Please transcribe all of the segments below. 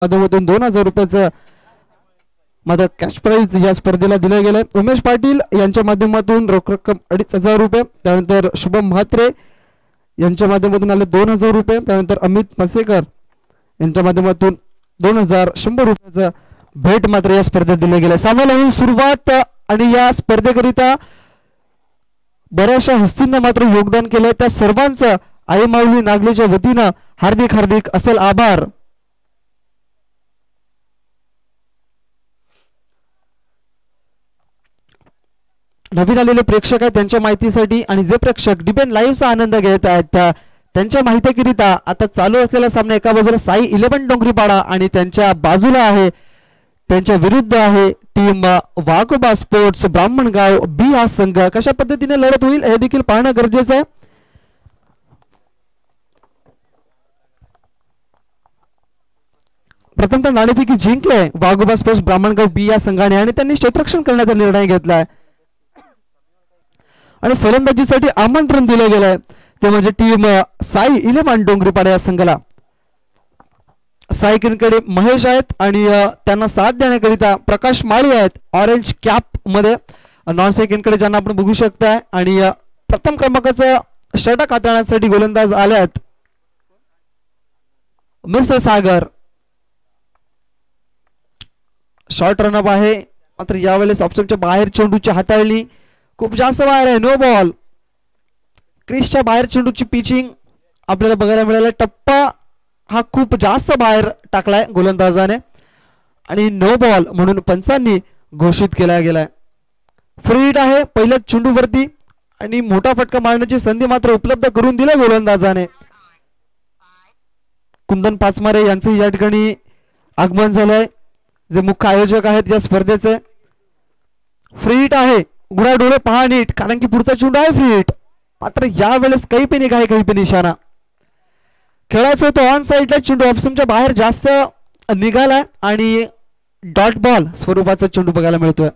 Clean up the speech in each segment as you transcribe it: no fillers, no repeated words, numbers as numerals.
माध्यमातून 2000 रुपयाचं मात्र कॅश प्राइज या स्पर्धेला दिलं गेलंय. उमेश पाटील यांच्या माध्यमातून रोख रक्कम 2500 रुपये. त्यानंतर शुभम म्हात्रे यांच्या माध्यमातून आले 2000 रुपये. त्यानंतर अमित मसेकर यांच्या माध्यमातून 2100 रुपयाचं भेट मात्र या स्पर्धेत दिले गेले. सामन्याला होईल सुरुवात आणि या स्पर्धेकरिता बऱ्याचशा हस्तींना मात्र योगदान केलंय. त्या सर्वांचं आई माऊली नागलेच्या वतीनं हार्दिक हार्दिक असेल आभार. नवीन आलेले प्रेक्षक आहेत त्यांच्या माहितीसाठी आणि जे प्रेक्षक डिपेंड लाईव्हचा आनंद घेत आहेत त्यांच्या माहितीकरिता आता चालू असलेला सामना एका बाजूला साई 11 डोंगरीपाडा आणि त्यांच्या बाजूला आहे त्यांच्या विरुद्ध आहे टीम वाघोबा स्पोर्ट्स ब्राह्मणगाव बी हा संघ. कशा पद्धतीने लढत होईल हे देखील पाहणं गरजेचं आहे. प्रथमतः नाणेफेकी जिंकले वाघोबा स्पोर्ट्स ब्राह्मणगाव बी या संघाने आणि त्यांनी क्षेत्ररक्षण करण्याचा निर्णय घेतलाय आणि फलंदाजीसाठी आमंत्रण दिलं गेलंय ते म्हणजे टीम साई 11 डोंगरीपाडा या संघाला. साईकडे महेश आहेत आणि त्यांना साथ देण्याकरिता प्रकाश माळी आहेत ऑरेंज कॅप मध्ये. नॉन साईकडे ज्यांना आपण बघू शकताय आणि प्रथम क्रमांकाचं षटक हाताळण्यासाठी गोलंदाज आले आहेत मिस्टर सागर. शॉर्ट रनअप आहे मात्र यावेळेस ऑप्शनच्या बाहेर चेंडूची हाताळली खूप जास्त बाहेर आहे. No ball. क्रिसच्या बाहेर चेंडूची पिचिंग आपल्याला बघायला मिळाला. टप्पा हा खूप जास्त बाहेर टाकलाय गोलंदाजाने आणि नो बॉल म्हणून पंचांनी घोषित केला गेलाय. फ्री हिट आहे पहिल्याच चेंडूवरती आणि मोठा फटका मारण्याची संधी मात्र उपलब्ध करून दिली गोलंदाजाने. कुंदन पाचमारे यांचं या ठिकाणी आगमन झालंय जे मुख्य आयोजक आहेत या स्पर्धेचे. फ्री हिट आहे गुडा डोळे पहा नीट कारण की पुढचा चेंडू आहे फ्री हिट मात्र यावेळेस काही पण एक आहे काही पण इशारा. खेळायचं होतं ऑन साईडला चेंडू ऑप्शनच्या बाहेर जास्त निघाला आणि डॉट बॉल स्वरूपाचा चेंडू बघायला मिळतोय.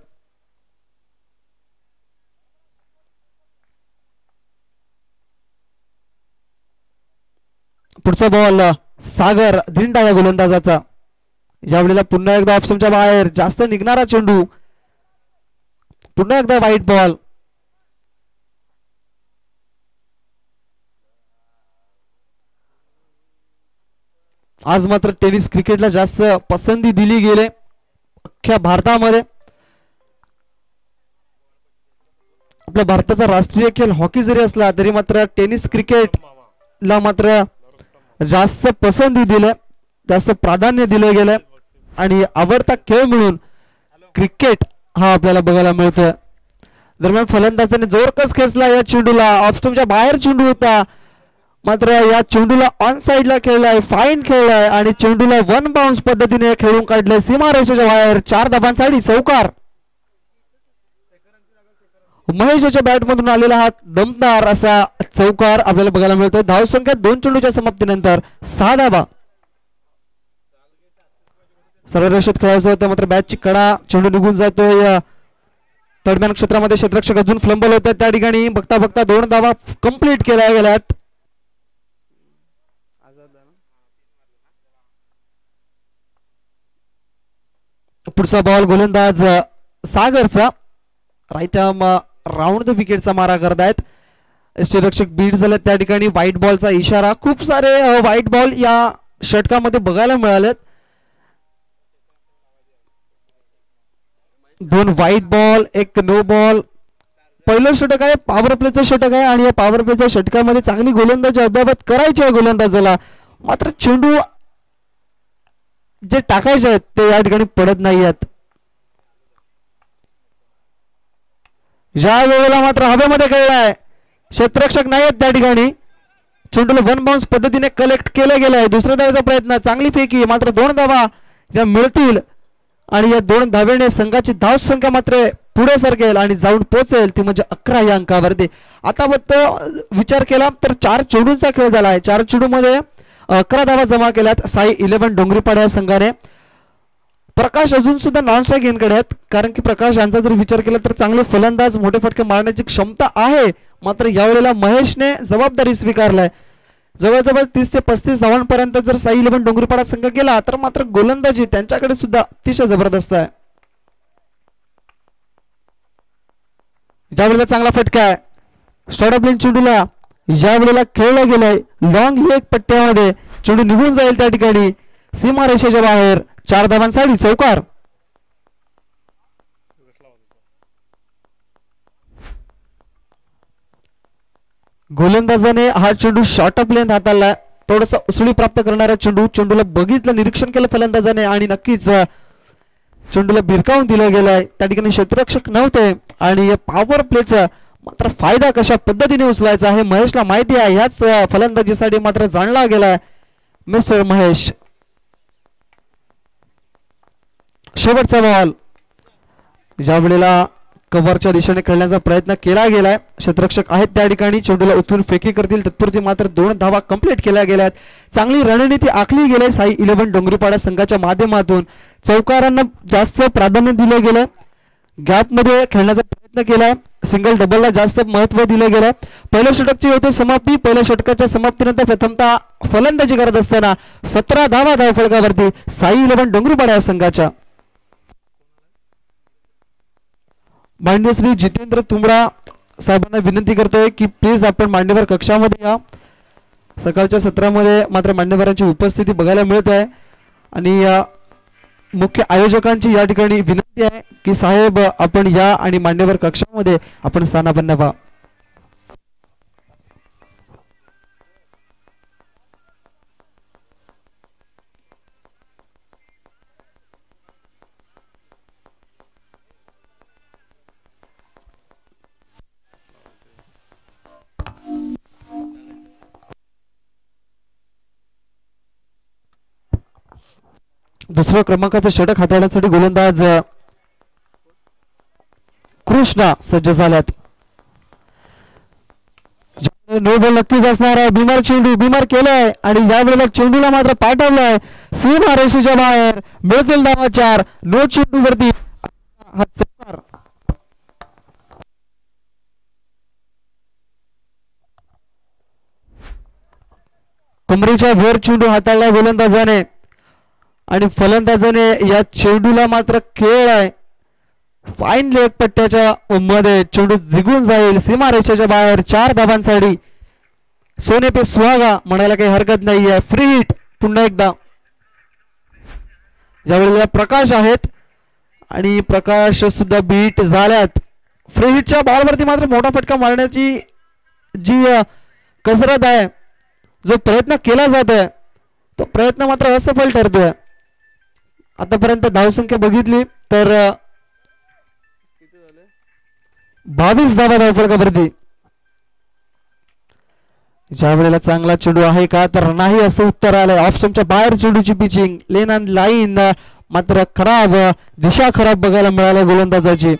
पुढचा बॉल सागर धिंडा या गोलंदाजाचा. यावेळेला पुन्हा एकदा ऑप्शनच्या बाहेर जास्त निघणारा चेंडू. पुन्हा एकदा वाईट बॉल. आज मात्र टेनिस क्रिकेटला जास्त पसंती दिली गेली अख्ख्या भारतामध्ये. आपल्या भारताचा राष्ट्रीय खेळ हॉकी जरी असला तरी मात्र टेनिस क्रिकेटला मात्र जास्त पसंती दिली जास्त प्राधान्य दिले गेले आणि आवडता खेळ म्हणून क्रिकेट हा आपल्याला बघायला मिळतोय. दरम्यान फलंदाजाने जोरकस खेचला या चेंडूला. ऑफस्टंपच्या बाहेर चेंडू होता मात्र या चेंडूला ऑन साइडला खेळलाय फाईन खेळलाय आणि चेंडूला वन बाउन्स पद्धतीने खेळून काढले सीमारेषेच्या बाहेर. 4 धाबांसाठी चौकार. महेशच्या बॅट मधून आलेला हा दमदार असा चौकार आपल्याला बघायला मिळतोय. धावसंख्या 2 चेंडूच्या समाप्तीनंतर 6 धाबा. सरळ रेषेत खेळायचं होतं मात्र बॅटची कडा चेंडू निघून जातोय तडम्यान क्षेत्रामध्ये. क्षेत्ररक्षक अजून फ्लंबल होतात त्या ठिकाणी. बघता बघता 2 धावा कंप्लीट केल्या गेल्यात. पुढचा बॉल गोलंदाज सागरचा राईट आर्म राऊंड द विकेटचा मारा करतायत. क्षेत्ररक्षक बीट झाले त्या ठिकाणी. व्हाईट बॉलचा इशारा. खूप सारे व्हाईट बॉल या षटकामध्ये बघायला मिळालेत. 2 व्हाईट बॉल 1 नो बॉल. पहिलं षटक आहे पॉवर प्लेचं षटक आहे आणि या पॉवर प्लेच्या षटकामध्ये चांगली गोलंदाजी अद्यावत करायची आहे गोलंदाजाला मात्र चेंडू जे टाकायचे आहेत ते या ठिकाणी पडत नाही आहेत. या वेळेला मात्र हवेमध्ये खेळलाय क्षेत्ररक्षक नाही आहेत त्या ठिकाणी. चेंडूला वन बाउन्स पद्धतीने कलेक्ट केलं गेलंय. दुसऱ्या धावेचा प्रयत्न चांगली फेकी मात्र 2 धावा या मिळतील आणि या 2 धावेने संघाची धाव संख्या मात्र पुढे सरकेल आणि जाऊन पोहोचेल ती म्हणजे 11 या अंकावरती. आता फक्त विचार केला तर 4 चेंडूंचा खेळ झाला आहे. 4 चेंडूमध्ये 11 धावा जमा केल्यात साई 11 डोंगरीपाडा या संघाने. प्रकाश अजून सुद्धा नॉन स्ट्राईक यांकडे आहेत कारण की प्रकाश यांचा जर विचार केला तर चांगले फलंदाज मोठे फटके मारण्याची क्षमता आहे मात्र यावेळेला महेशने जबाबदारी स्वीकारलाय जवळजवळ 30 ते 35 धावांपर्यंत जर साई इलेव्हन डोंगरीपाडा संघ गेला तर मात्र गोलंदाजी त्यांच्याकडे सुद्धा अतिशय जबरदस्त आहे. यावेळेला चांगला फटका आहे स्टॉप लेन चेंडूला. यावेळेला खेळला गेलाय लॉंग लेग पट्ट्यामध्ये, चेंडू निघून जाईल त्या ठिकाणी सीमा रेषेच्या बाहेर. 4 धावांसाठी चौकार. गोलंदाजाने हा चेंडू शॉर्ट ऑफ लेंथ हाताळला. थोडासा उसळी प्राप्त करणारा चेंडू, चेंडूला बघितलं, निरीक्षण केलं फलंदाजाने आणि नक्कीच चेंडूला भिरकावून दिलं गेलाय. त्या ठिकाणी क्षेत्ररक्षक नव्हते आणि पॉवर प्लेचा मात्र फायदा कशा पद्धतीने उचलायचा हे महेशला माहिती आहे. ह्याच फलंदाजीसाठी मात्र जाणला गेलाय मिस्टर महेश. शेवटचा बॉल. यावेळेला कव्हरच्या दिशेने खेळण्याचा प्रयत्न केला गेलाय. क्षेत्ररक्षक आहेत त्या ठिकाणी, चेंडूला उचलून फेकी करतील तत्पुरती मात्र 2 धावा कंप्लीट केल्या गेल्यात. चांगली रणनीती आखली गेली साई इलेव्हन डोंगरीपाडा संघाच्या माध्यमातून. चौकारांना जास्त प्राधान्य दिलं गेलं, गॅपमध्ये खेळण्याचा प्रयत्न केलाय, सिंगल डबलला जास्त महत्व दिलं गेलं. पहिल्या षटकाची होते समाप्ती. पहिल्या षटकाच्या समाप्तीनंतर प्रथमतः फलंदाजी करत असताना 17 धावा धावफलकावरती साई इलेव्हन डोंगरीपाडा संघाच्या. माननीय श्री जितेंद्र तुंबडा साहेबांना विनंती करतोय की प्लीज आपण मान्यवर कक्षामध्ये या. सकाळच्या सत्रामध्ये मात्र मान्यवरांची उपस्थिती बघायला मिळत आहे आणि मुख्य आयोजकांची या ठिकाणी विनंती आहे की साहेब आपण या आणि मान्यवर कक्षामध्ये आपण स्थानापन्न व्हा. दुसऱ्या क्रमांकाचं षटक हाताळण्यासाठी गोलंदाज कृष्णा सज्ज झाल्यात. नो बॉल नक्कीच असणार आहे. बिमार चेंडू बिमार केलाय आणि यावेळेला चेंडूला मात्र पाठवलाय सीमा रेषेच्या बाहेर. मिळतील धावा 4. नो चेंडू वरती हा चौकार. कमरेच्या वर चेंडू हाताळलाय गोलंदाजाने आणि फलंदाजाने या चेंडूला मात्र खेळलाय. फाईन लेग पट्ट्याच्या मध्ये चेंडू निघून जाईल सीमा रेषेच्या बाहेर. 4 धावांसाठी सोने पे सुहागा म्हणायला काही हरकत नाहीये. फ्री हिट पुन्हा एकदा. यावेळेला प्रकाश आहेत आणि प्रकाश सुद्धा बीट झाल्यात. फ्री हिटच्या बॉलवरती मात्र मोठा फटका मारण्याची जी कसरत आहे, जो प्रयत्न केला जातोय तो प्रयत्न मात्र असफल ठरतोय. आतापर्यंत धावसंख्या बघितली तर 22 धावा धावफलकावरती. ज्या वेळेला चांगला चेंडू आहे का तर नाही असं उत्तर आलंय. ऑप्शनच्या बाहेर चेंडूची पिचिंग, लेन अँड लाईन मात्र खराब, दिशा खराब बघायला मिळाली गोलंदाजाची.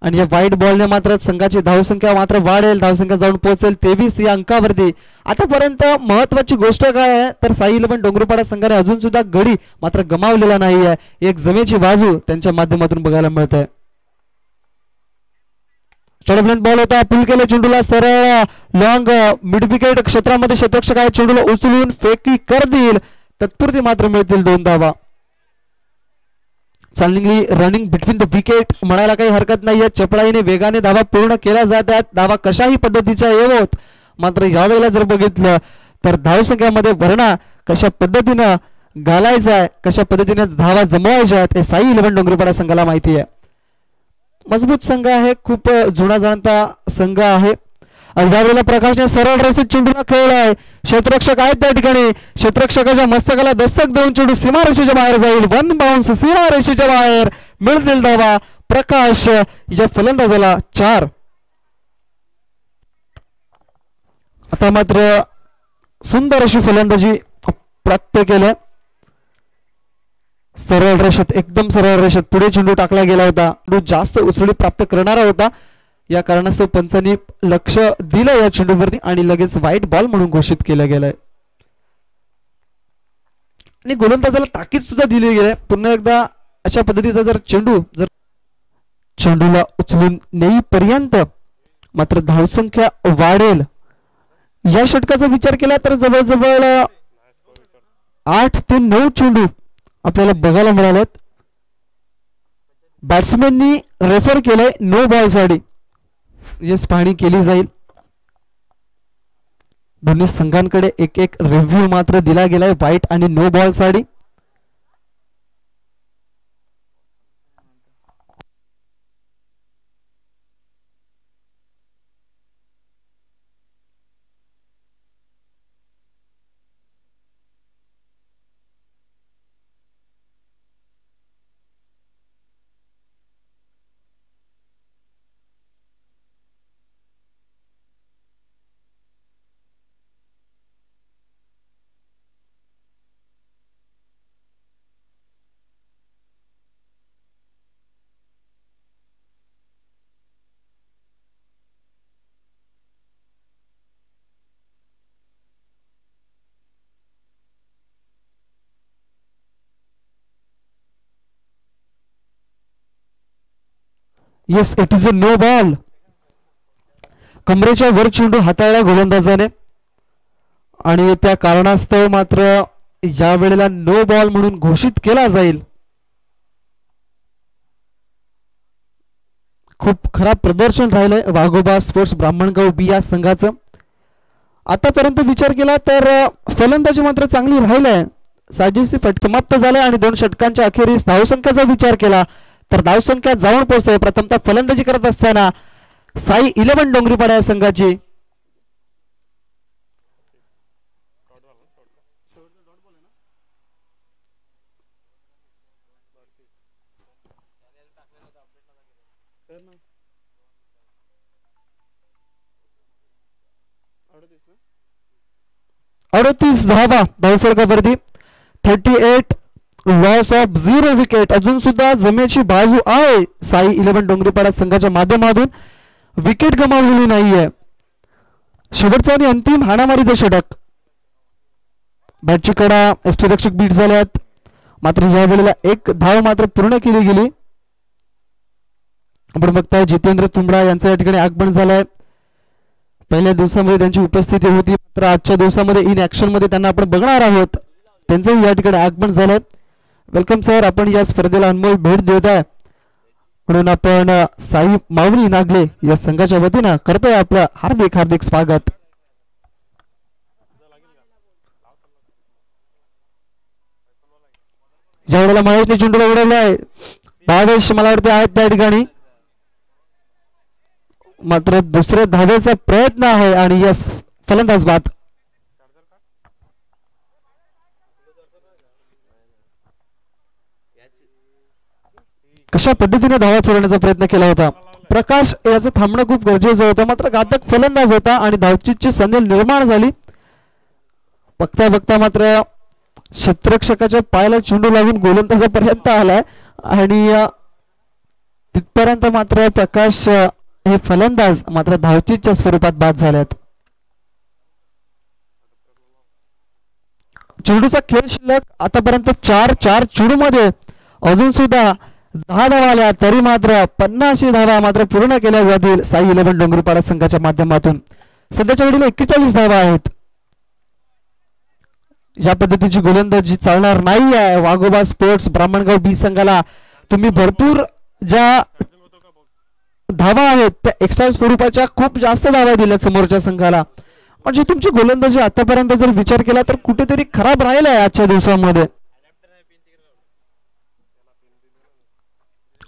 आणि या वाईट बॉलने मात्र संघाची धावसंख्या मात्र वाढेल. धावसंख्या जाऊन पोहोचेल 23 या अंकावरती. आतापर्यंत महत्वाची गोष्ट काय आहे तर साई इलेव्हन डोंगरीपाडा संघाने अजून सुद्धा गडी मात्र गमावलेला नाही आहे. एक जमेची बाजू त्यांच्या माध्यमातून बघायला मिळत आहे. चढपलेन बॉल होता, पुल केले चेंडूला सरळ लॉंग मिड विकेट क्षेत्रामध्ये. क्षेत्ररक्षक आहे, चेंडूला उचलून फेकी करतील तत्पुरती मात्र मिळतील 2 धावा. चांगली रनिंग बिटवीन द विकेट म्हणायला काही हरकत नाहीये. चपळाईने वेगाने धावा पूर्ण केल्या जातात. धावा कशाही पद्धतीच्या येवोत, मात्र यावेळेला जर बघितलं तर धावसंख्यामध्ये भरणा कशा पद्धतीनं घालायचा आहे, कशा पद्धतीने धावा जमवायच्या आहेत हे साई इलेव्हन डोंगरीपाडा संघाला माहिती आहे. मजबूत संघ आहे, खूप जुना जाणता संघ आहे. यावेळेला प्रकाशने सरळ रस्ते चेंडूला खेळलाय. क्षेत्ररक्षक आहेत त्या ठिकाणी, क्षेत्ररक्षकाच्या मस्तकाला दस्तक देऊन चेंडू सीमारेषेच्या बाहेर जाईल. 1 बाउन्स सीमारेषेच्या बाहेर. मिळतील धावा प्रकाश या फलंदाजाला 4. आता मात्र सुंदर अशी फलंदाजी प्राप्त केलं. सरळ रेषेत, एकदम सरळ रेषेत पुढे चेंडू टाकला गेला होता. चेंडू जास्त उसळी प्राप्त करणारा होता, या कारणास्तव पंचांनी लक्ष दिलं या चेंडूवरती आणि लगेच व्हाईट बॉल म्हणून घोषित केलं गेलंय. आणि गोलंदाजाला ताकीद सुद्धा दिली गेली. पुन्हा एकदा अशा पद्धतीचा जर चेंडूला उचलून नेईपर्यंत मात्र धावसंख्या वाढेल या षटकाचा विचार केला तर जवळजवळ 8 ते 9 चेंडू आपल्याला बघायला मिळालेत. बॅट्समॅननी रेफर केलंय नो बॉल साठी. येस, पाहणी केली जाईल. दोन्ही संघांकडे एक एक रिव्ह्यू मात्र दिला गेलाय व्हाईट आणि नो बॉल साठी. Yes, it is a no ball. कमरेच्या वर चेंडू हाताळला गोलंदाजाने आणि त्या कारणास्तव मात्र या वेळेला नो बॉल म्हणून घोषित केला जाईल. खूप खराब प्रदर्शन राहिलंय वाघोबा स्पोर्ट्स ब्राह्मणगाव बी या संघाचं. आतापर्यंत विचार केला तर फलंदाजी मात्र चांगली राहिलंय. साजेशी समाप्त झालाय आणि 2 षटकांच्या अखेरीस धावसंख्येचा विचार केला तर धावसंख्या जाऊन पोहोचते. प्रथमतः फलंदाजी करत असताना साई 11 डोंगरीपाडा या संघाची. अडतीस धावा धावफलकावरती. 38 लॉस ऑफ 0 विकेट. अजून सुद्धा जमेची बाजू आहे साई 11 डोंगरीपाडा संघाच्या माध्यमातून. विकेट गमावलेली नाहीये. शेवटचा आणि अंतिम हाणामारीचं षटक. बॅटची कडा यष्टीरक्षक बीट झाल्यात मात्र या वेळेला 1 धाव मात्र पूर्ण केली गेली. आपण बघताय जितेंद्र तुंबडा यांचं या ठिकाणी आगमन झालंय. पहिल्या दिवसामध्ये त्यांची उपस्थिती होती मात्र आजच्या दिवसामध्ये इन ऍक्शन मध्ये त्यांना आपण बघणार आहोत. त्यांचंही या ठिकाणी आगमन झालंय. वेलकम सर, आपण या स्पर्धेला अनमोल भेट देत आहे म्हणून आपण साई माऊली नागले या संघाच्या वतीनं करतोय आपलं हार्दिक हार्दिक स्वागत. या वेळेला महेशने चेंडूला उडवलाय. 22 मला वाटते आहेत त्या ठिकाणी मात्र दुसऱ्या धावेचा प्रयत्न आहे आणि यस, फलंदाज बाद. कशा पद्धतीने धावा चोरण्याचा प्रयत्न केला होता. प्रकाश याचं थांबणं खूप गरजेचं होतं मात्र घातक फलंदाज होता आणि धावचीतची संधी निर्माण झाली. बघता बघता मात्र क्षेत्ररक्षकाच्या पायाला चेंडू लागून गोलंदाजापर्यंत आलाय आणि तिथपर्यंत मात्र प्रकाश हे फलंदाज मात्र धावचीतच्या स्वरूपात बाद झाल्यात. चेंडूचा खेळ शिल्लक आतापर्यंत 4 चेंडू मध्ये अजून सुद्धा 10 धावा आल्या तरी मात्र 50 धावा मात्र पूर्ण केल्या जातील साई 11 डोंगरीपाडा संघाच्या माध्यमातून. सध्याच्या घडीला 41 धावा आहेत. या पद्धतीची गोलंदाजी चालणार नाही आहे वाघोबा स्पोर्ट्स ब्राह्मणगाव बी संघाला. तुम्ही भरपूर ज्या धावा आहेत त्या एक्स्ट्रा स्वरूपाच्या खूप जास्त धावा दिल्या समोरच्या संघाला. म्हणजे तुमची गोलंदाजी आतापर्यंत जर विचार केला तर कुठेतरी खराब राहिला आहे आजच्या दिवसामध्ये.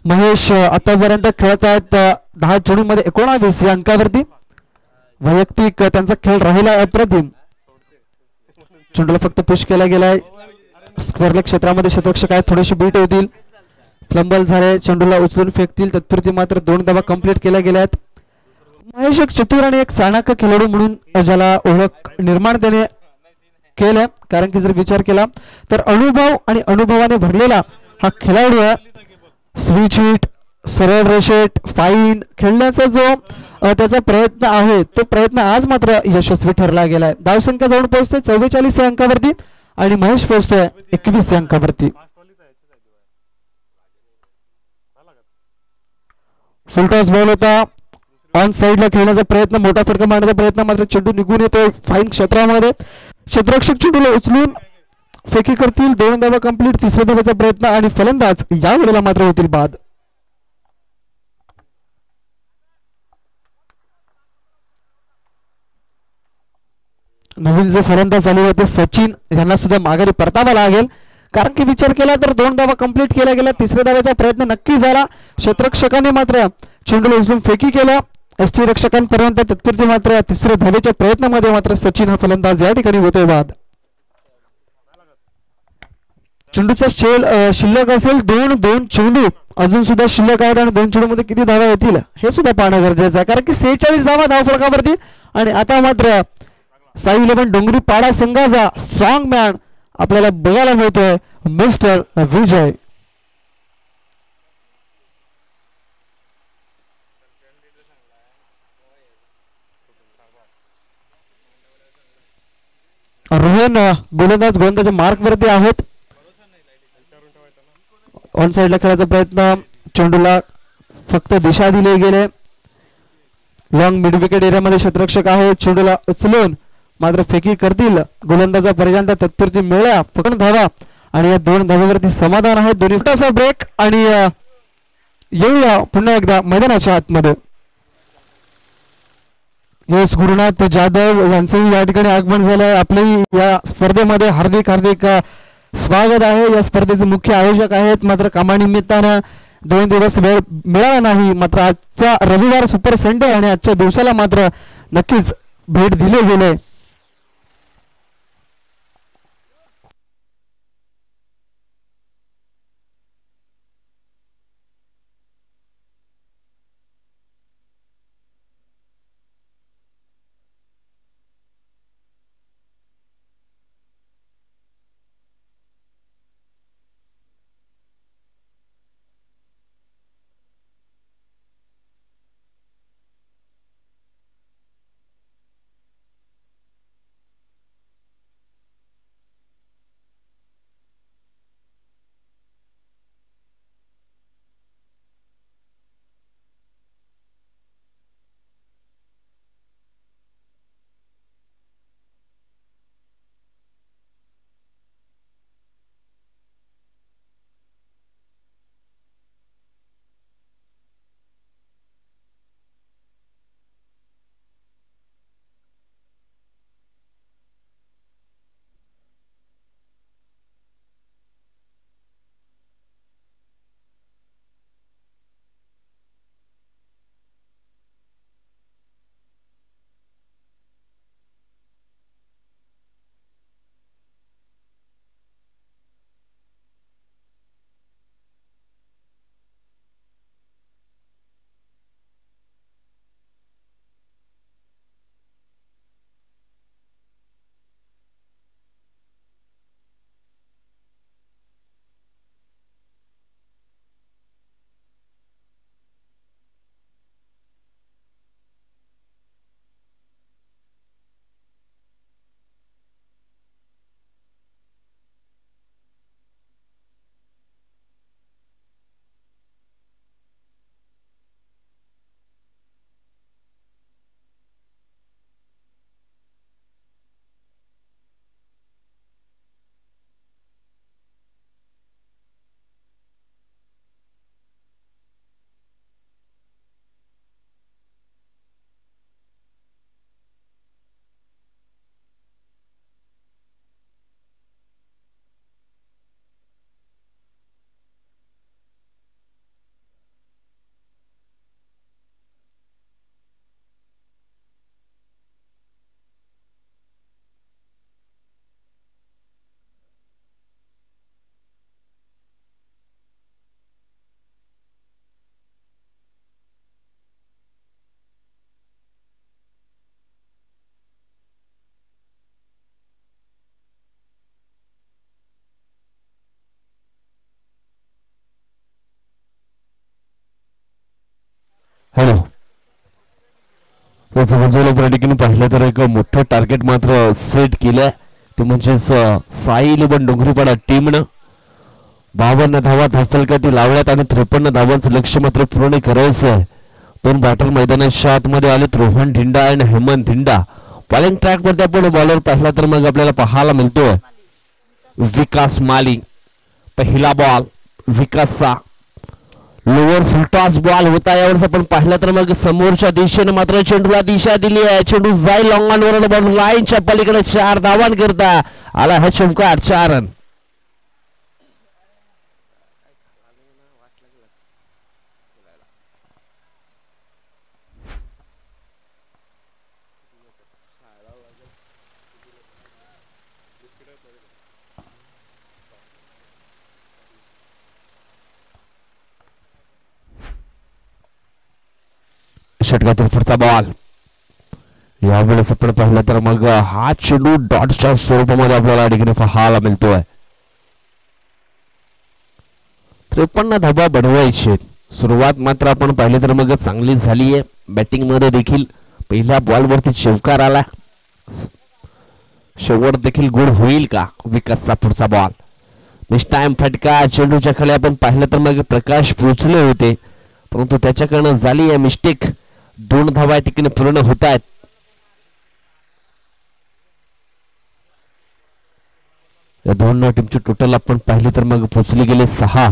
महेश आतापर्यंत खेळत आहेत 10 चेंडूमध्ये 19 या अंकावरती. वैयक्तिक त्यांचा खेळ राहिला अप्रतिम. चेंडूला फक्त पुश केला गेलाय. स्क्वेअर लेग क्षेत्रामध्ये क्षेत्ररक्षक आहेत, थोडेसे बीट होतील. फ्लंबल झाले, चेंडूला उचलून फेकतील. तत्पुरती मात्र 2 धावा कंप्लीट केल्या गेल्या आहेत. महेश एक चतुर आणि एक चाणक्य खेळाडू म्हणून ज्याला ओळख निर्माण त्याने केलं. कारण की जर विचार केला तर अनुभव आणि अनुभवाने भरलेला हा खेळाडू आहे. स्विच हिट, सरळ रेषेत फाईन खेळण्याचा जो त्याचा प्रयत्न आहे तो प्रयत्न आज मात्र यशस्वी ठरला गेलाय. धावसंख्या जाऊन पोहोचते 44 या अंकावरती आणि महेश पोहोचतोय 21 या अंकावरती. फुल टॉस बॉल होता. ऑन साईडला खेळण्याचा प्रयत्न, मोठा फटका मारण्याचा प्रयत्न, मात्र चेंडू निघून येतोय फाईन क्षेत्रामध्ये. क्षेत्ररक्षक चेंडूला उचलून फेकी करतील. 2 धावा कंप्लीट. तिसऱ्या धावाचा प्रयत्न आणि फलंदाज या वेळेला मात्र होतील बाद. नवीन जे फलंदाज झाले होते सचिन यांना सुद्धा माघारी परतावा लागेल, कारण की विचार केला तर 2 धावा कंप्लीट केला गेला. तिसऱ्या धावाचा प्रयत्न नक्की झाला. क्षेत्ररक्षकाने मात्र चेंडूला उचलून फेकी केला. एसटी रक्षकांपर्यंत तत्पुरती मात्र तिसऱ्या धावेच्या प्रयत्नामध्ये मात्र सचिन हा फलंदाज या ठिकाणी होतोय बाद. चेंडूचा शिल्लक असेल 2 चेंडू अजून सुद्धा शिल्लक आहेत आणि 2 चेंडूमध्ये किती धावा येतील हे सुद्धा पाहणं गरजेचं आहे, कारण की 46 धावा धावफलकावरती. आणि आता मात्र साई 11 डोंगरी पाडा संघाचा स्ट्रॉंग मॅन आपल्याला बघायला मिळतोय मिस्टर विजय. रोहन गोलंदाजाच्या मार्क वरती आहेत. ऑन साइडला खेळायचा प्रयत्न, चेंडूला फक्त दिशा दिली गेले. लॉंग मिड विकेट एरियामध्ये क्षेत्ररक्षक आहे. चेंडूला उचलून मात्र फेकी करतील. गोलंदाजापर्यंत तत्पुरती मिळाल्या फक्त धावा आणि या 2 धाव्यावरती समाधान आहे. दोन्ही फुटाचा ब्रेक आणि येऊया पुन्हा एकदा मैदानाच्या आतमध्ये. यश गुरुनाथ जाधव यांचंही या ठिकाणी आगमन झालं आहे. आपल्याही या स्पर्धेमध्ये हार्दिक स्वागत आहे. या स्पर्धेचे मुख्य आयोजक आहेत, मात्र कामानिमित्तानं 2 दिवस वेळ मिळाला नाही. मात्र आजचा रविवार सुपर संडे आणि आजच्या दिवसाला मात्र नक्कीच भेट दिली गेले. हॅलो, जवळजवळ प्रॅक्टिकली पाहिलं तर एक मोठं टार्गेट मात्र सेट केलंय, ते म्हणजेच साई 11 डोंगरीपाडा टीमनं 52 धावा धावफलकातील लावल्यात आणि 53 धावांचं लक्ष्य मात्र पूर्ण करायचं आहे. दोन बॅटर मैदानाच्या आतमध्ये आलेत, रोहन धिंडा आणि हेमंत धिंडा. बॉलिंग ट्रॅक वरती आपण बॉलर पाहिला तर मग आपल्याला पाहायला मिळतोय विकास माली. पहिला बॉल विकासचा लोअर फुलटॉस बॉल होता. यावेळेस आपण पाहिलं तर मग समोरच्या दिशेने मात्र चेंडूला दिशा दिली आहे. चेंडू जाईल लॉंग ऑन वर, बॉल लाईनच्या पलीकडे 4 धावांकरता आला हा चौकार, 4 रन. षटकातील पुढचा बॉल. यावेळेस आपण पाहिलं तर मग हा चेंडू डॉटच्या स्वरूपामध्ये आपल्याला या ठिकाणी पाहायला मिळतोय. 53 धावा बनवायचे. सुरुवात मात्र आपण पाहिले तर मग चांगली झाली आहे. बॅटिंग मध्ये देखील पहिल्या बॉल वरती चौकार आला. शेवट देखील गुड होईल का? विकासचा पुढचा बॉल, निष्टाईम फटका. चेंडूच्या खाली आपण पाहिलं तर मग प्रकाश पोहोचले होते, परंतु त्याच्याकडनं झाली आहे मिस्टेक. 2 धावा या ठिकाणी पूर्ण होत आहेत. या दोन टीमची टोटल आपण पाहिली तर मग पोहोचले गेले 6.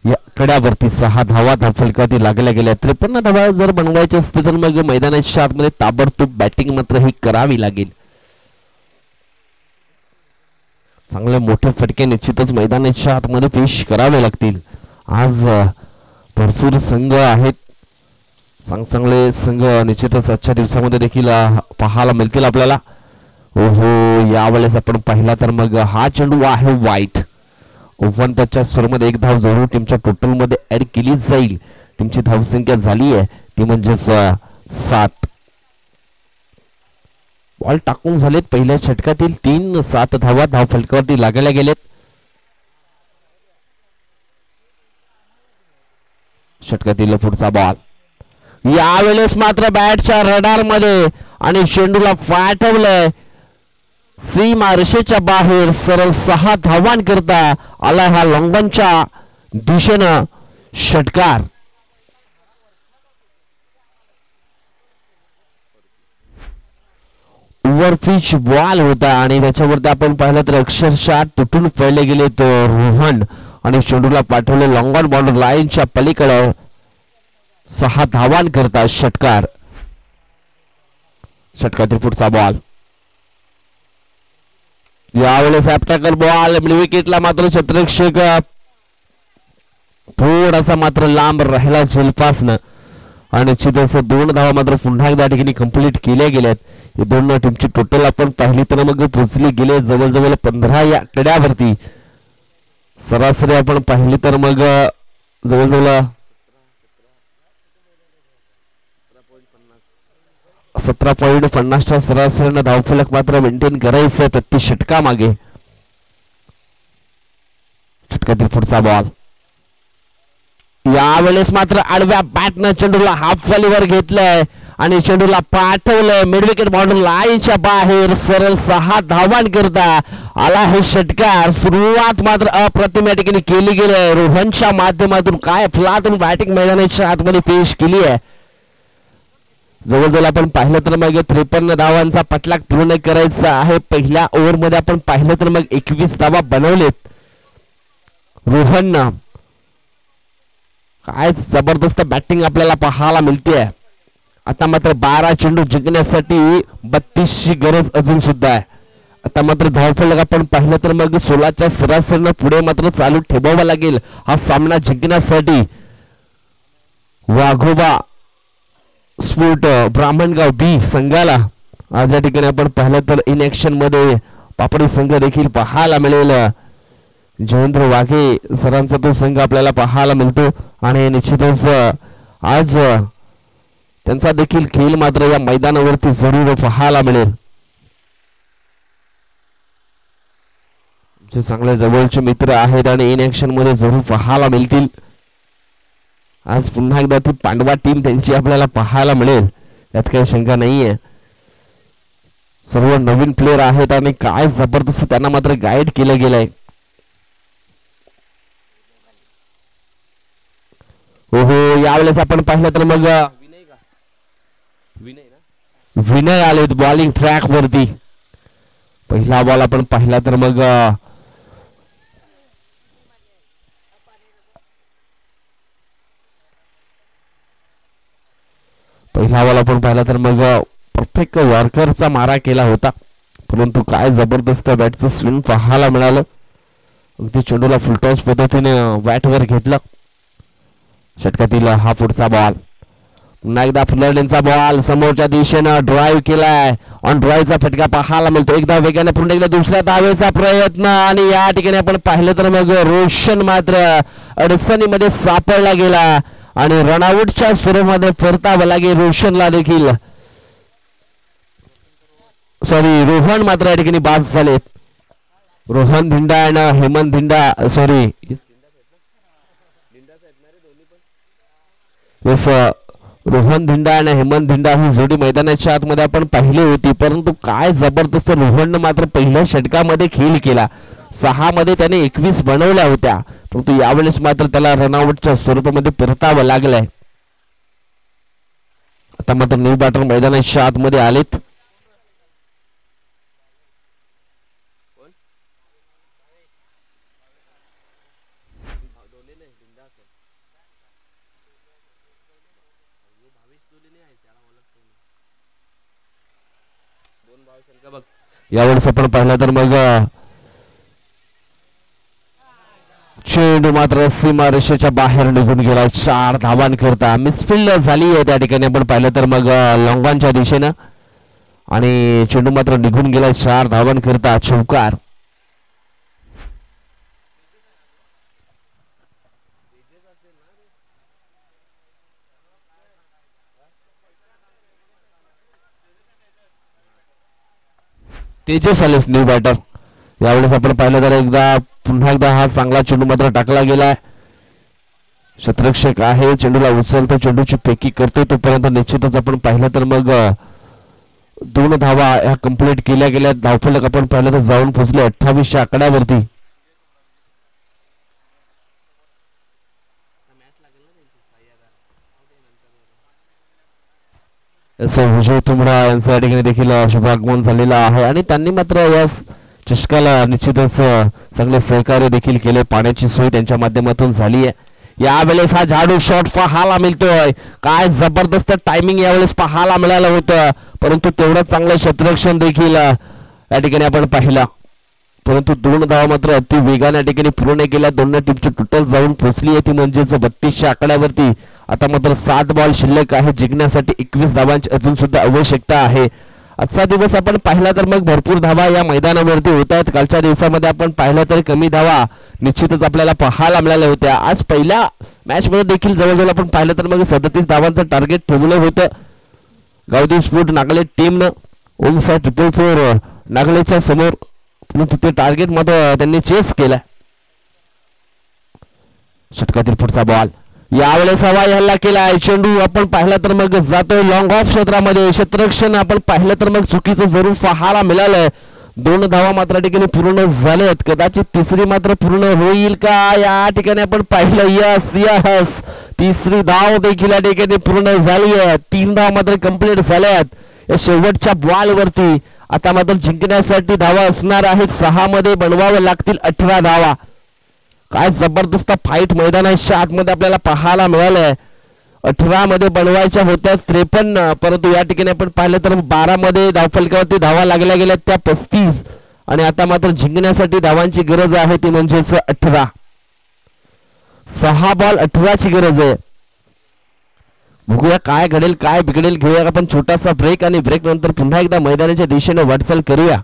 या कड्यावरती 6 धावा धावफलकावरती लागल्या गेल्या. 53 धावा जर बनवायचे असते तर मग मैदानाच्या आतमध्ये ताबडतोब बॅटिंग मात्र ही करावी लागेल. चांगले मोठे फटके निश्चितच मैदानाच्या आतमध्ये पेश करावे लागतील. आज भरपूर संघ आहेत, चांगले संघ निश्चितच आजच्या दिवसामध्ये देखील पाहायला मिळतील आपल्याला. ओहो, यावेळेस आपण पाहिला तर मग हा चेंडू आहे वाईट. ओव्हन त्याच्या स्वरूपामध्ये 1 धाव जरूर टीमच्या टोटल मध्ये ऍड केली जाईल. टीमची धावसंख्या झाली आहे ती म्हणजेच 7. बॉल टाकून झालेत. पहिल्या षटकातील 3-7 धावा धावफलकावरती लागल्या गेलेत. षटकातील पुढचा बॉल. यावेळेस मात्र बॅटच्या रडार मध्ये आणि चेंडूला पाठवलंय सीमा रेषेच्या बाहेर. सरळ 6 धावांकरता आला हा लॉंगॉनच्या दिशेनं षटकार. ओव्हर पिच बॉल होता आणि त्याच्यावरती आपण पाहिलं तर अक्षरशः तुटून पडले गेले तो रोहन आणि चेंडूला पाठवले लॉंग ऑन बॉर्डर लाईनच्या पलीकडे. 6 धावांकरता षटकार. षटकातील पुढचा बॉल. यावेळेस ॲप्टॅकर बॉल विकेटला मात्र क्षेत्ररक्षक थोडासा मात्र लांब राहिला झेलपासनं आणि निश्चितच 2 धावा मात्र पुन्हा एकदा ठिकाणी कंप्लीट केल्या गेल्यात. या दोन टीमची टोटल आपण पाहिली तर मग पोहोचली गेले जवळजवळ 15 या कड्यावरती. सरासरी आपण पाहिली तर मग जवळजवळ 17.50च्या सरासरीनं धावफलक मात्र मेंटेन करायचं प्रति षटका मागे. षटकातील पुढचा बॉल. यावेळेस मात्र आडव्या बॅटनं चेंडूला हाफ व्हॅलीवर घेतलंय आणि चेंडूला पाठवलंय मिड विकेट बॉर्डर लाईनच्या बाहेर. सरळ 6 धावांकरता आला हे षटकार. सुरुवात मात्र अप्रतिम या ठिकाणी केली गेली. रोहनच्या माध्यमातून काय फुलातून बॅटिंग मैदानाच्या आतमध्ये पेश केली आहे. जवळजवळ आपण पाहिलं तर मग 53 धावांचा पटलाक पूर्ण करायचा आहे. पहिल्या ओव्हरमध्ये आपण पाहिलं तर मग 21 धावा बनवलेत रोहननं. काय जबरदस्त बॅटिंग आपल्याला पाहायला मिळते. आता मात्र 12 चेंडू जिंकण्यासाठी 32ची गरज अजून सुद्धा आहे. आता मात्र धावफलक आपण पाहिलं तर मग 16च्या सरासरीनं पुढे मात्र चालू ठेवावा लागेल हा सामना जिंकण्यासाठी. वाघोबा स्पोर्ट ब्राह्मणगाव बी संघाला आज या ठिकाणी आपण पाहिलं तर इन ऍक्शन मध्ये पापडी संघ देखील पाहायला मिळेल. जयेंद्र वाघे सरांचा तो संघ आपल्याला पाहायला मिळतो आणि निश्चितच आज त्यांचा देखील खेळ मात्र या मैदानावरती जरूर पाहायला मिळेल. जे चांगले जवळचे मित्र आहेत आणि इन ऍक्शन मध्ये जरूर पाहायला मिळतील. आज पुन्हा एकदा ती पांडवा टीम त्यांची आपल्याला पाहायला मिळेल, यात काही शंका नाहीये. सर्व नवीन प्लेयर आहेत आणि काय जबरदस्त त्यांना मात्र गाईड केलं गेलंय. हो यावेळेस आपण पाहिलं तर मग विनय आलेत बॉलिंग ट्रॅक वरती. पहिला बॉल आपण पाहिला तर मग परफेक्ट यॉर्करचा मारा केला होता, परंतु काय जबरदस्त बॅटचं स्विंग पाहायला मिळालं. अगदी चेंडूला फुलटॉस पद्धतीने बॅटवर घेतलं. षटकातील हा पुढचा बॉल. पुन्हा एकदा फुलरडेनचा बॉल समोरच्या दिशेनं ड्राईव्ह केलाय. ऑन ड्राईव्हचा फटका पाहायला मिळतो. एकदा वेगाने पुन्हा एकदा दुसऱ्या धावेचा प्रयत्न आणि या ठिकाणी आपण पाहिलं तर मग रोशन मात्र अडचणीमध्ये सापडला गेला आणि रनआउटच्या स्वरूपामध्ये परतावं लागेल रोशनला देखील. रोहन मात्र या ठिकाणी बाद झालेत. रोहन धिंडा आणि हेमंत धिंडा रोहन धिंडा आणि हेमंत धिंडा ही जोडी मैदानाच्या आतमध्ये आपण पाहिली होती, परंतु काय जबरदस्त रोहननं मात्र पहिल्या षटकामध्ये खेळ केला. 6 मध्ये त्याने 21 बनवल्या होत्या, परंतु यावेळेस मात्र त्याला रनआउटच्या स्वरूपामध्ये परतावं लागलंय. आता मात्र न्यू बॅटर मैदानाच्या आतमध्ये आलेत. यावेळेस आपण पाहिलं तर मग चेंडू मात्र सीमारेषेच्या बाहेर निघून गेला. 4 धावांकरता मिसफिल्ड झाली आहे त्या ठिकाणी आपण पाहिलं तर मग लॉंगॉनच्या दिशेनं आणि चेंडू मात्र निघून गेला 4 धावांकरता. चौकार. तेजस आलेस न्यू बॅटर. यावेळेस आपण पाहिलं तर पुन्हा एकदा हा चांगला चेंडू मात्र टाकला गेलाय. क्षेत्ररक्षक आहे, चेंडूला उचलतो, चेंडूची फेकी करतोय, तोपर्यंत निश्चितच आपण पाहिलं तर मग 2 धावा ह्या कंप्लीट केल्या गेल्या. धावफलक आपण पाहिलं तर जाऊन पोहोचले 28च्या आकड्यावरती. विजय तुमडा यांच्या या ठिकाणी देखील शुभागमन झालेलं आहे आणि त्यांनी मात्र या चषकाला निश्चितच चांगले सहकार्य देखील केले. पाण्याची सोय त्यांच्या माध्यमातून झाली आहे. यावेळेस हा झाडू शॉट पाहायला मिळतोय. काय जबरदस्त टायमिंग यावेळेस पाहायला मिळालं होतं, परंतु तेवढं चांगलं क्षेत्ररक्षण देखील या ठिकाणी आपण पाहिला. परंतु 2 धावा मात्र अति वेगाने या ठिकाणी पूर्ण केल्या. दोन्ही टीमची टोटल जाऊन पोहोचली आहे ती म्हणजेच 32च्या आकड्यावरती. आता मात्र 7 बॉल शिल्लक आहे. जिंकण्यासाठी 21 धावांची अजून सुद्धा आवश्यकता आहे. आजचा दिवस आपण पाहिला तर मग भरपूर धावा या मैदानावरती होत आहेत. कालच्या दिवसामध्ये आपण पाहिलं तर कमी धावा निश्चितच आपल्याला पाहायला मिळाल्या होत्या. आज पहिल्या मॅच मध्ये देखील जवळजवळ आपण पाहिलं तर मग 37 धावांचं टार्गेट ठेवलं होतं गावदेव स्पोर्ट नागले टीमनं. ओम साहेब 444 नागलेच्या समोर, परंतु ते टार्गेट मात्र त्यांनी चेस केलाय. षटकातील पुढचा बॉल. यावेळेस हवाई हल्ला केलाय. चेंडू आपण पाहिला तर मग जातोय लॉंग ऑफ क्षेत्रामध्ये. क्षेत्ररक्षण आपण पाहिलं तर मग चुकीचं जरूर पाहायला मिळालंय. 2 धावा मात्र ठिकाणी पूर्ण झाल्यात. कदाचित तिसरी मात्र पूर्ण होईल का या ठिकाणी आपण पाहिलं. यस यस, तिसरी धाव देखील या ठिकाणी पूर्ण झाली आहे. 3 धावा मात्र कंप्लीट झाल्यात या शेवटच्या बॉल वरती. आता मात्र जिंकण्यासाठी धावा असणार आहेत. 6 मध्ये बनवावे लागतील 18 धावा. काय जबरदस्त फाईट मैदानाच्या आतमध्ये आपल्याला पाहायला मिळालंय. 18 मध्ये बनवायच्या होत्या 53, परंतु या ठिकाणी आपण पाहिलं तर 12 मध्ये धावफलकावरती धावा लागल्या गेल्या त्या 35 आणि आता मात्र जिंकण्यासाठी धावांची गरज आहे ती म्हणजेच 18. 6 बॉल 18ची गरज आहे. बघूया काय घडेल काय बिघडेल. घेऊया आपण छोटासा ब्रेक आणि ब्रेक नंतर पुन्हा एकदा मैदानाच्या दिशेने वाटचाल करूया.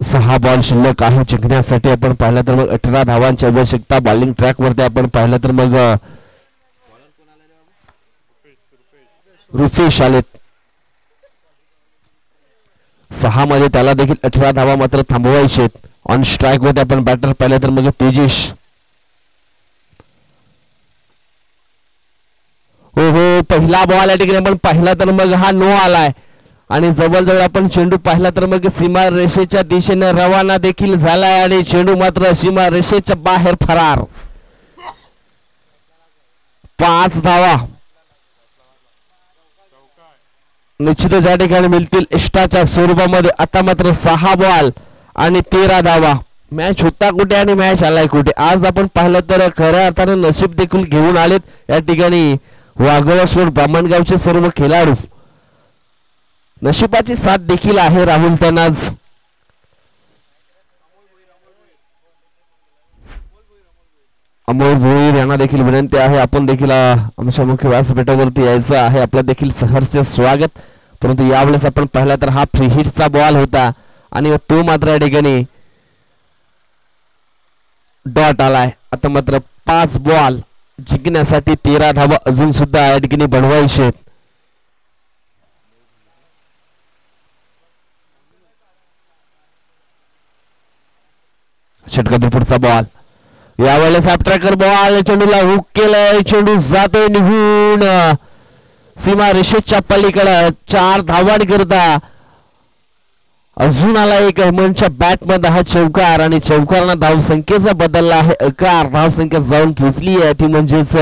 6 बॉल शिल्लक आहे जिंकण्यासाठी. आपण पाहिलं तर मग 18 धावांची आवश्यकता. बॉलिंग ट्रॅक वरती आपण पाहिलं तर मग रुपेश आलेत. 6 मध्ये त्याला देखील 18 धावा मात्र थांबवायचे. ऑन स्ट्राईक मध्ये आपण बॅटर पाहिलं तर मग तेजेश. हो पहिला बॉल या ठिकाणी आपण पाहिला तर मग हा नो आलाय आणि जवळजवळ आपण चेंडू पाहिला तर मग सीमा रेषेच्या दिशेने रवाना देखील झालाय आणि चेंडू मात्र सीमा रेषेच्या बाहेर फरार. 5 धावा निश्चितच या ठिकाणी मिळतील एक्स्ट्राच्या स्वरूपामध्ये. आता मात्र 6 बॉल आणि 13 धावा. मॅच होता कुठे आणि मॅच आलाय कुठे. आज आपण पाहिलं तर खऱ्या अर्थाने नशीब देखील घेऊन आलेत या ठिकाणी वाघोबा स्पोर्ट ब्राह्मणगावचे सर्व खेळाडू. नशिबाची साथ देखील आहे राहुल त्यांना. अमोल भोईर यांना देखील विनंती आहे आपण देखील आमच्या मुख्य व्यासपीठावरती यायचं आहे. आपलं देखील सहर्ष स्वागत. परंतु यावेळेस आपण पाहिला तर हा फ्री हिटचा बॉल होता आणि तो मात्र या ठिकाणी डॉट आलाय. आता मात्र 5 बॉल जिंकण्यासाठी 13 धावा अजून सुद्धा या ठिकाणी बनवायचे. षटकातील पुढचा बॉल यावेळेस ट्रॅकर बॉल चेंडूला हुक केलाय. चेंडू जातोय निघून सीमा रेषेच्या पलीकडे. 4 धावांकरता अजून आला एक हेमंतच्या बॅट मध्ये हा चौकार आणि चौकारानं धावसंख्येचा बदलला आहे आकार. धावसंख्या जाऊन पोहोचली आहे ती म्हणजेच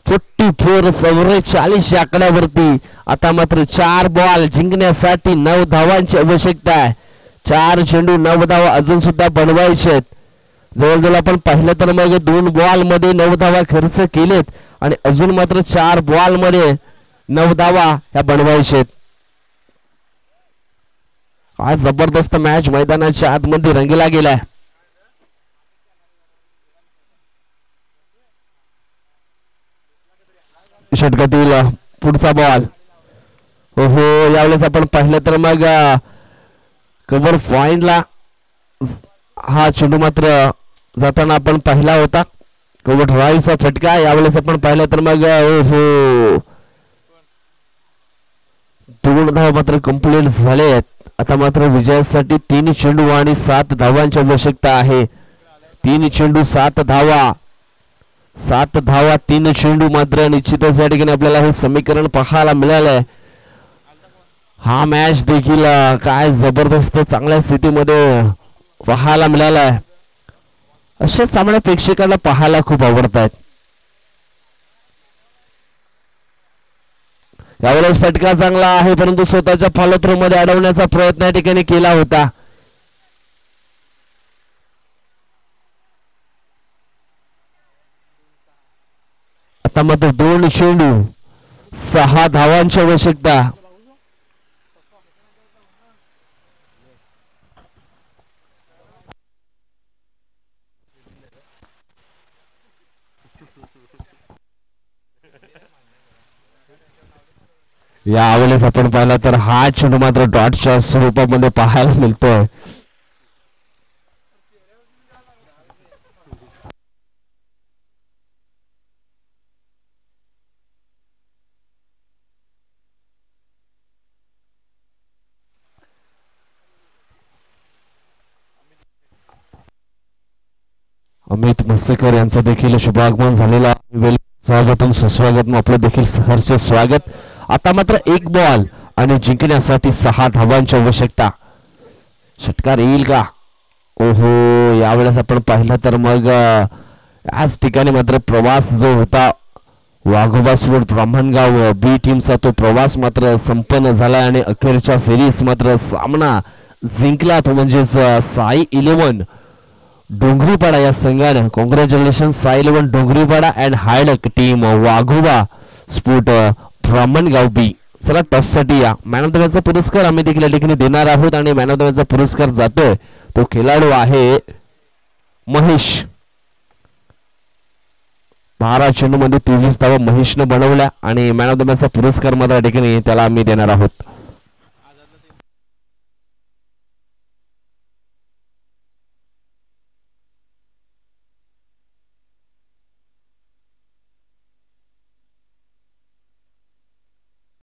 44 या आकड्यावरती. आता मात्र 4 बॉल जिंकण्यासाठी 9 धावांची आवश्यकता आहे. 4 चेंडू 9 धावा अजून सुद्धा बनवायचे आहेत. जवळजवळ आपण पाहिलं तर मग 2 बॉल मध्ये 9 धावा खर्च केलेत आणि अजून मात्र 4 बॉल मध्ये 9 धावा ह्या बनवायचे. आज जबरदस्त मॅच मैदानाच्या आतमध्ये रंगीला गेलाय. षटकातील पुढचा बॉल. हो यावेळेस आपण पाहिलं तर मग कव्हर पॉइंटला हा चेंडू मात्र जाताना आपण पाहिला होता. कव्हर ड्राईव्हचा फटका. यावेळेस आपण पाहिलं तर मग 2 धावा मात्र कंप्लीट झाले आहेत. आता मात्र विजयासाठी 3 चेंडू आणि 7 धावांची आवश्यकता आहे. 3 चेंडू 7 धावा. 7 धावा 3 चेंडू मात्र निश्चितच या ठिकाणी आपल्याला हे समीकरण पाहायला मिळालंय. हा मॅच देखील काय जबरदस्त चांगल्या स्थितीमध्ये पाहायला मिळालाय. असे सामने प्रेक्षकांना पाहायला खूप आवडतात. यावेळेस फटका चांगला आहे परंतु स्वतःच्या फॉलो थ्रो मध्ये अडवण्याचा प्रयत्न या ठिकाणी केला होता. आता मात्र 2 चेंडू 6 धावांची आवश्यकता. यावेळेस आपण पाहिला तर हा चेंडू मात्र डॉटच्या स्वरूपामध्ये पाहायला मिळतोय. अमित मस्सेकर यांचं देखील शुभागमन झालेला. स्वागतम सुस्वागतम आपलं देखील सहर्ष स्वागत. आता मात्र 1 बॉल आणि जिंकण्यासाठी 6 धावांची आवश्यकता. षटकार येईल का? ओहो यावेळेस आपण पाहिलं तर मग याच ठिकाणी मात्र प्रवास जो होता वाघोबा स्पोर्ट ब्राह्मणगाव बी टीमचा तो प्रवास मात्र संपन्न झाला आणि अखेरच्या फेरीस मात्र सामना जिंकला तो म्हणजेच साई 11 डोंगरीपाडा या संघाने. कॉंग्रॅच्युलेशन साई 11 डोंगरीपाडा अँड हायडक team Waghoba sport Brahmangaon B. चला टॉस साठी या. मॅन ऑफ द मॅचचा पुरस्कार आम्ही देखील या ठिकाणी देणार आहोत आणि मॅन ऑफ द मॅचचा पुरस्कार जातोय तो खेळाडू आहे महेश. 12 चेंडू मध्ये 23 धावा महेशनं बनवल्या आणि मॅन ऑफ द मॅचचा पुरस्कार मात्र या ठिकाणी त्याला आम्ही देणार आहोत.